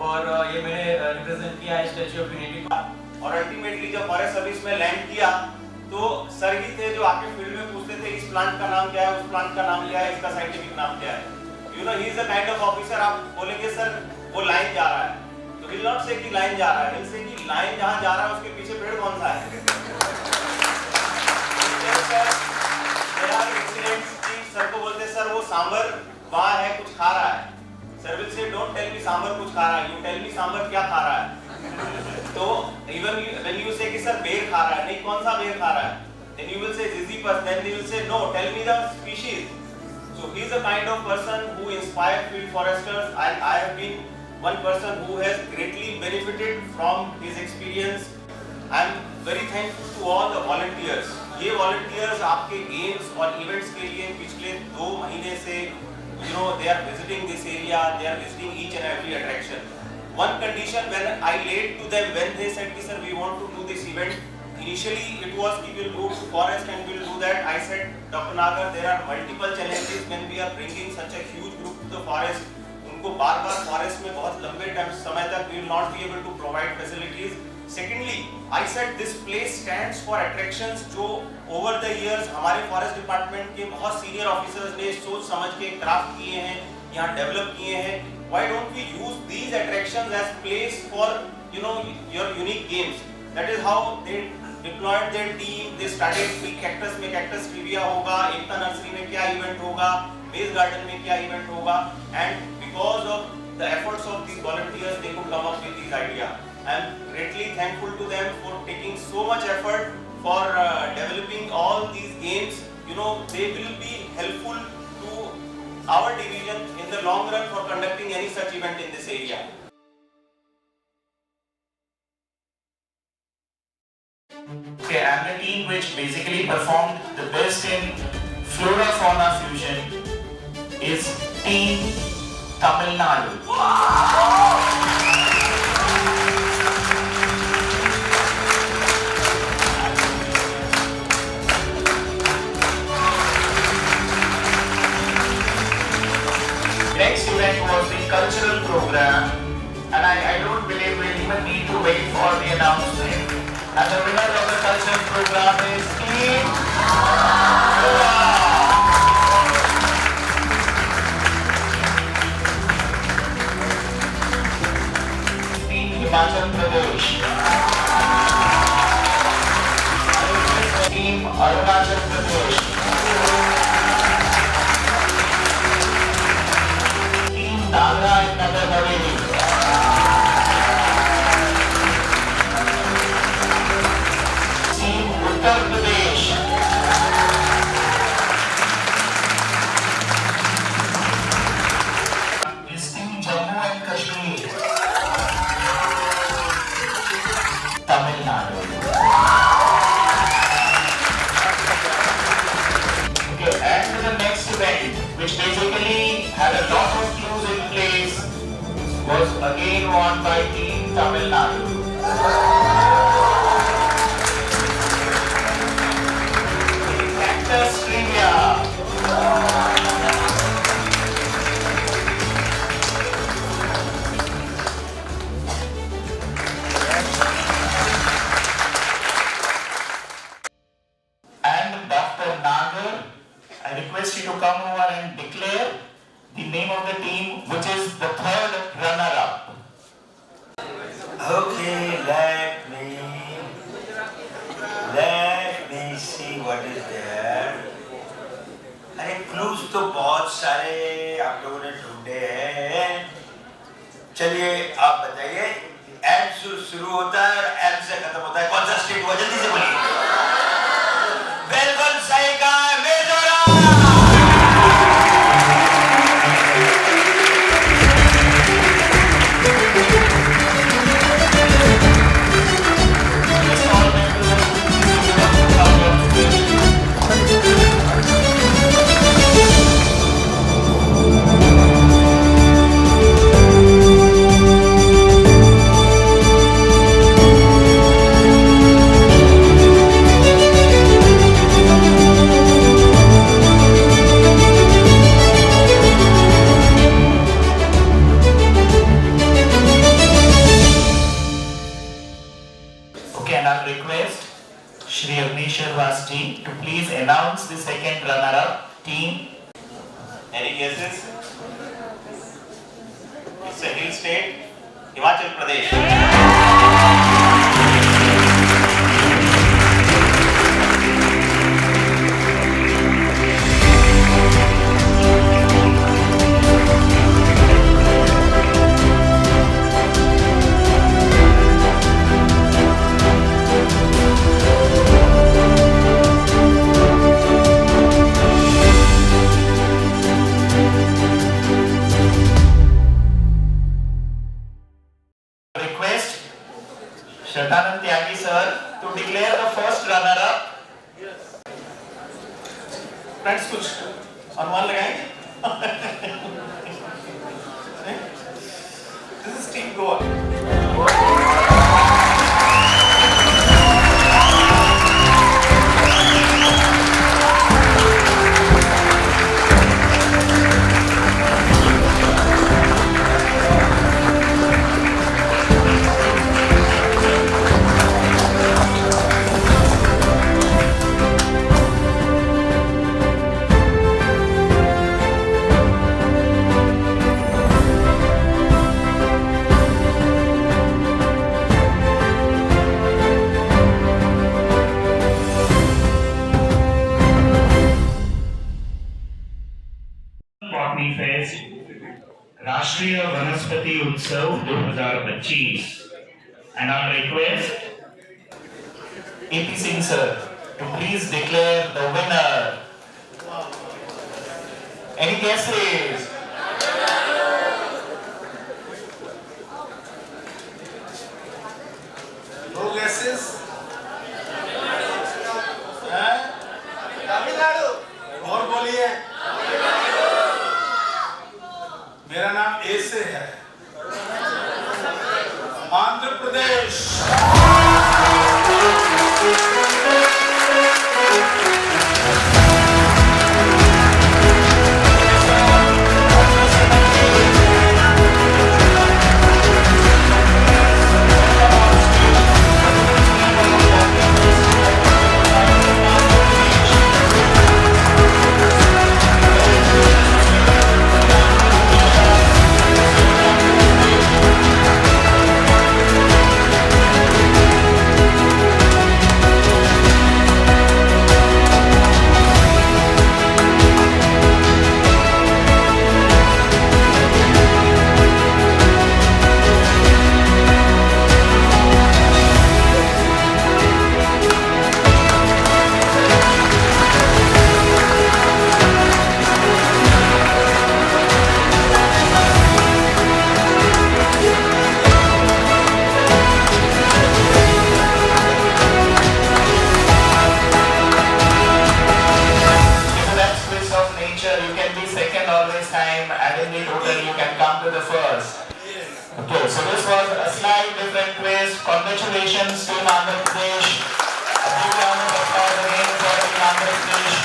और ये मैंने रिप्रेजेंट किया है स्टैच्यू ऑफ यूनिटी का। और अल्टीमेटली जब फॉरेस्ट सर्विस में लैंड किया तो सर ही थे जो आके फील्ड में पूछते थे इस प्लांट का नाम क्या है, उस प्लांट का नाम क्या है, इसका साइंटिफिक नाम क्या है। You know he is the kind of officer, आप बोलेंगे सर वो लाइन जा रहा है तो विल नॉट से कि लाइन जा रहा है, विल से कि लाइन जहां जा रहा है उसके पीछे पेड़ कौन सा है। सर को बोलते सर वो सांबर वहां है कुछ खा रहा है, sir will say don't tell me sambar कुछ खा रहा है, यू टेल मी सांबर क्या खा रहा है। तो इवन व्हेन यू से कि सर बेर खा रहा है, नहीं कौन सा बेर खा रहा है, then you will say Ziziphus, then you will say no, tell me the species. So he is the kind of person who inspired field foresters, and I have been one person who has greatly benefited from his experience. I am very thankful to all the volunteers. ये volunteers आपके games और events के लिए पिछले 2 महीने से they are visiting this area, they are visiting each and every attraction. One condition when I laid to them when they said कि sir we want to do this event, initially it was we will go to forest and we will do that. I said Dr. Nagar, there are multiple challenges when we are bringing such a huge group to the forest. उनको बार-बार forest में बहुत लंबे समय तक we will not be able to provide facilities. Secondly, I said this place stands for attractions जो over the years हमारे forest department के बहुत senior officers ने सोच समझ के craft किए हैं, यहाँ develop किए हैं. Why don't we use these attractions as place for your unique games? That is how they deployed their team. They started with cactus में cactus trivia होगा, एकता नर्सरी में क्या event होगा, Maze Garden में क्या event होगा, and because of the efforts of these volunteers, they could come up with these ideas. I am greatly thankful to them for taking so much effort for developing all these games. They will be helpful to our division in the long run for conducting any such event in this area. Okay, and the team which basically performed the best in flora fauna fusion is Team Tamil Nadu. Next event was the cultural program, and I don't believe we even need to wait for the announcement. And the winner of the cultural program is Team Team Himachal Pradesh. Team Arunachal Pradesh. Team Dadra and Nagar Haveli. Team Uttar Pradesh. Is Team Jammu and Kashmir. Tamil Nadu. Okay, and to the next event, which basically had a lot of clues in place, was again won by Team Tamil Nadu. Cactus Trivia. And Dr. Nagar, I request you to come over and declare the name of the team, which is the third runner-up. Okay, let me see what is there. अरे clues तो बहुत सारे आप लोगों ने ढूंढे हैं, चलिए आप बताइए, एम से शुरू होता है और एम से खत्म होता है, कौन सा स्टेट हुआ? जल्दी से बोलिए। बिल्कुल सही कहा है, Mizoram. To please announce the second runner-up team. Any guesses? It's a hill state, Himachal Pradesh. Shraddhanand Tyagi sir to declare the first runner-up. Friends कुछ अनुमान लगाएंगे? This is team Goa. Botany fest राष्ट्रीय वनस्पति उत्सव 2025 and on request AP Singh sir to please declare the winner. Any guesses? No guesses? Tamil Nadu. और बोलिए। मेरा नाम ए से है। Andhra Pradesh. Okay, so this was a slight different quiz. Congratulations, Team Andhra Pradesh. A big round of applause again for Team Andhra Pradesh.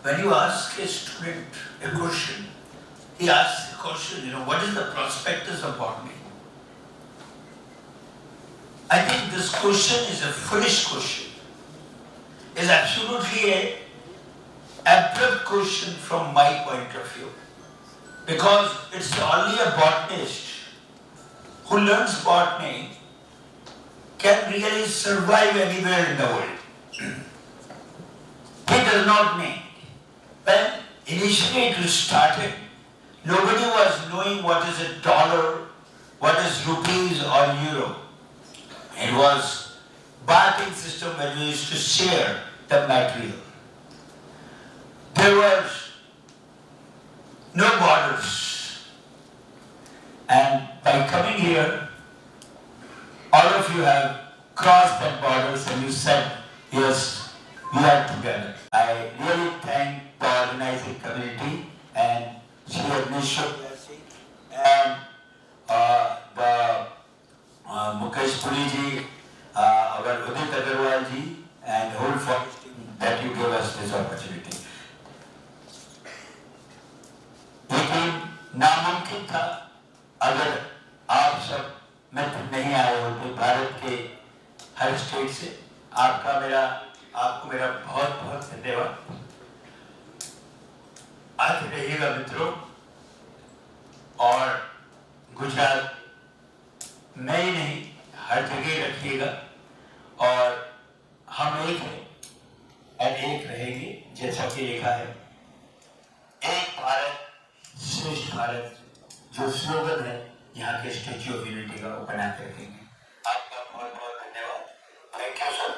When you ask a student a question, he asks the question, what is the prospectus of botany? I think this question is a foolish question. It's absolutely a abrupt question from my point of view. Because it's only a botanist who learns botany can really survive anywhere in the world. He does not need. When initially it was started, nobody was knowing what is a dollar, what is rupees or euro. It was bartering system when we used to share the material. There was no borders. And by coming here, all of you have crossed that borders and you said, yes, we are together. I really thank the organizing community and Shri Agneswar and the Mukesh Puri ji, our Udit Agarwal ji, and whole forest team that you gave us this opportunity. लेकिन नामुमकिन था अगर आप सब मित्र नहीं आए होते भारत के हर स्टेट से। आपको मेरा बहुत बहुत धन्यवाद। आज रहिएगा मित्रों, और गुजरात में ही नहीं हर जगह रखिएगा, और हम एक हैं और एक रहेंगे, जैसा कि लिखा है एक भारत श्रेष्ठ भारत, जो स्लोगन है यहाँ के स्टैच्यू ऑफ यूनिटी का, वो बना के रखेंगे। आपका बहुत बहुत धन्यवाद। Thank you sir.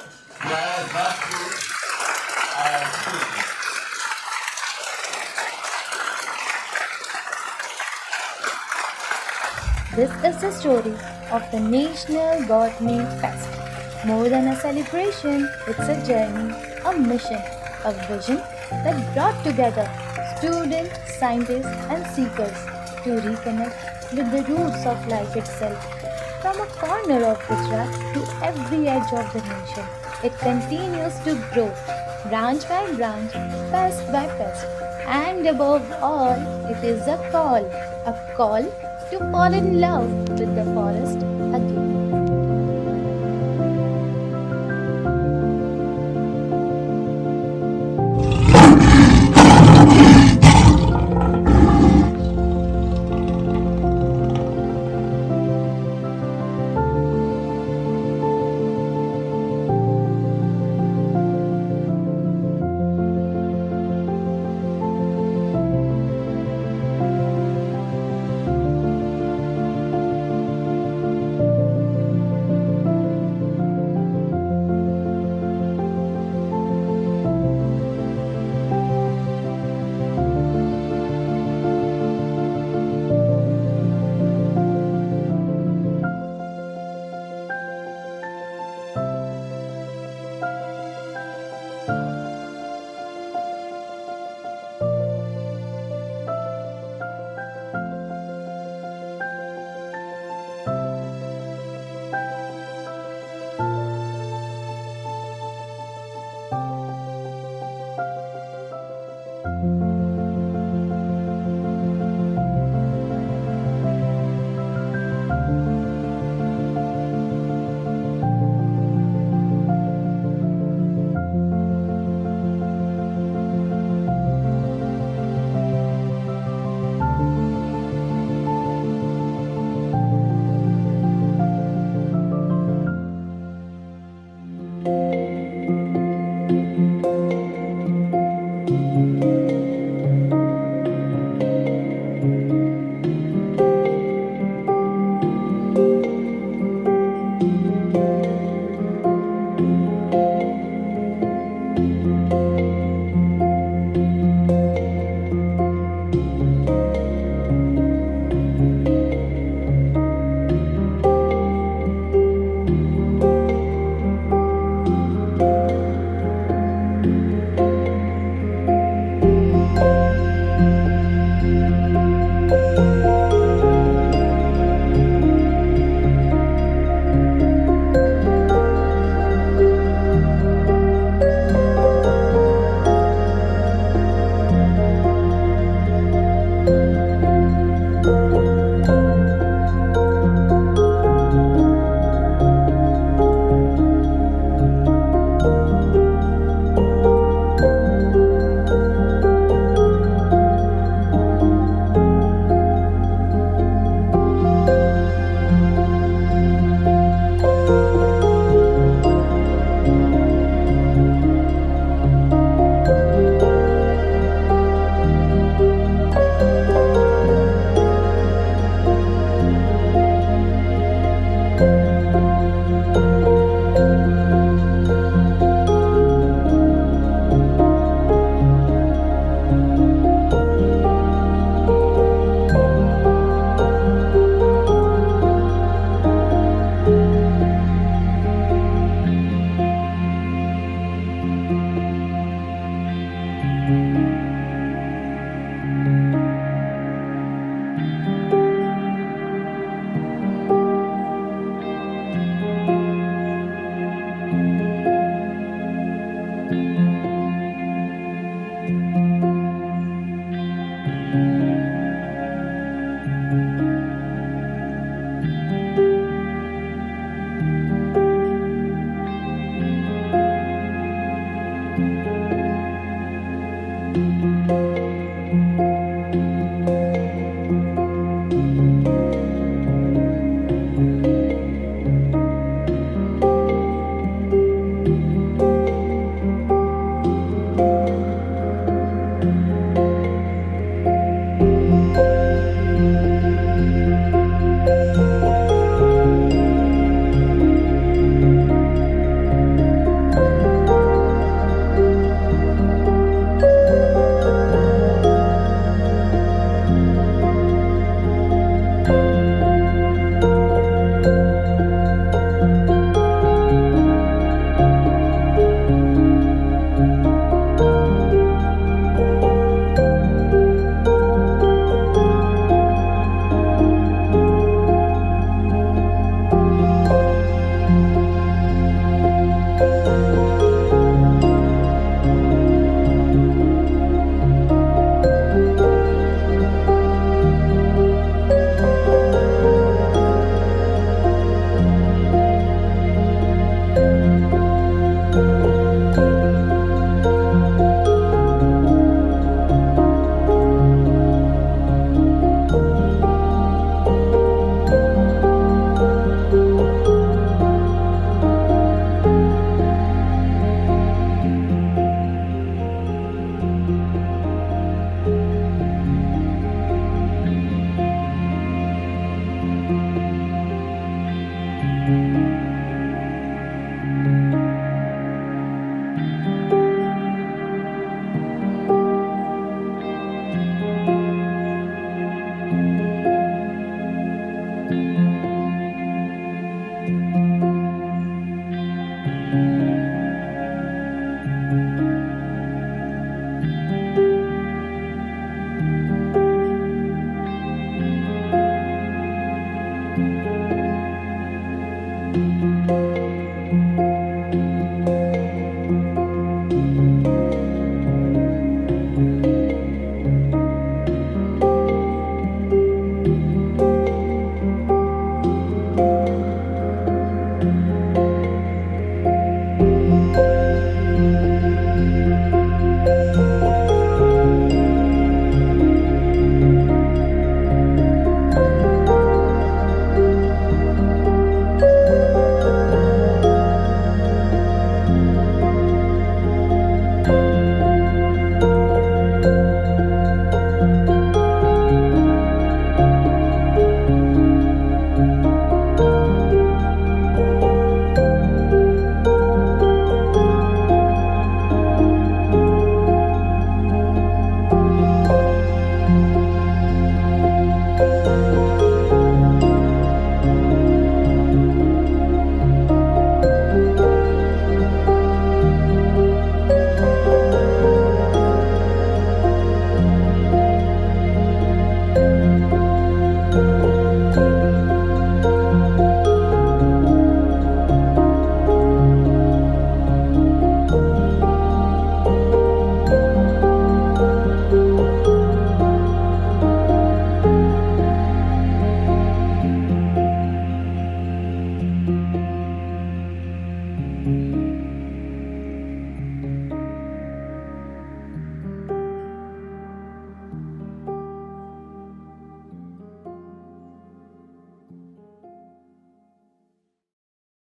This is the story of the National Botany Fest. More than a celebration, it's a journey, a mission, a vision that brought together students, scientists and seekers to reconnect with the roots of life itself. From a corner of Gujarat to every edge of the nation, it continues to grow, branch by branch, pest by pest. And above all, it is a call to fall in love with the forest again.